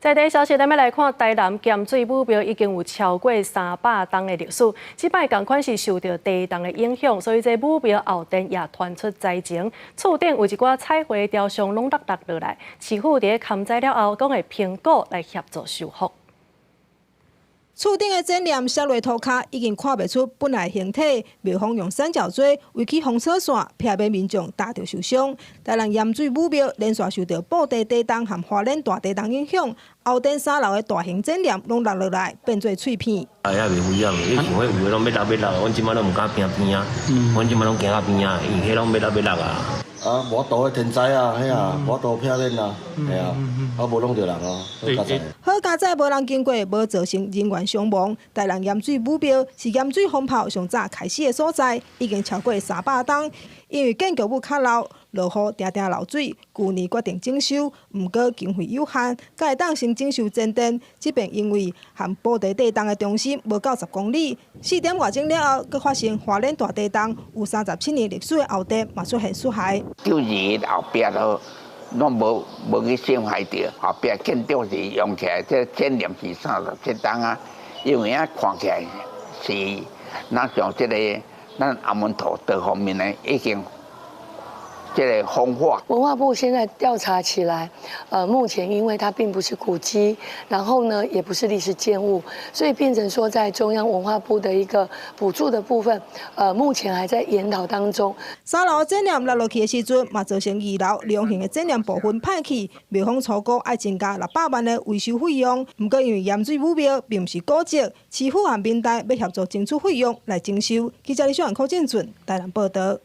在地消息，咱要来看台南咸水母庙已经有超过300栋的历史。即摆同款是受到地动的影响，所以这母庙后殿也传出灾情。厝顶有一寡彩绘雕像拢落落来，市府伫勘灾了后，讲会评估来协助修复。 厝顶的展览写落涂骹已经看袂出本来形体，庙方用三角锥围起封锁线，避免民众踏着受伤。台南盐水母庙连续受到布袋地动和花莲大地动影响，后殿3楼的大型展览拢落来，变做碎片。哎呀，袂危险，伊想迄有诶拢要落，阮即摆拢毋敢边边啊，阮即摆拢行到边啊，因迄拢要落啊。 啊，无多的天灾啊，嘿啊，无多漂亮啊，系啊，啊无弄着人哦，好加载。好加载无人经过，无造成人员伤亡。台南盐水母庙是盐水风炮上早开始的所在，已经超过300栋。因为建筑物较老，落雨定定漏水，去年决定整修，毋过经费有限，才会当先整修前殿。即便因为和布袋地动的中心无到10公里，4点外钟了后，佮发生花莲大地动，有37年历史的后殿嘛出现损害。 就是后壁都拢无去伤害着，后壁建筑是用起来，这建筑是37栋啊，因为啊看起来是咱像这个咱阿门头这方面呢已经。 这个风化，文化部现在调查起来，目前因为它并不是古迹，然后呢也不是历史建物，所以变成说在中央文化部的一个补助的部分，目前还在研讨当中。3楼展览落去的时阵，嘛造成2楼良型的展览部分歹去，庙方初估要增加600万的维修费用。不过因为盐水母庙并不是古迹，市府和民代要协助争取费用来征收。记者李小燕、柯建准台南报道。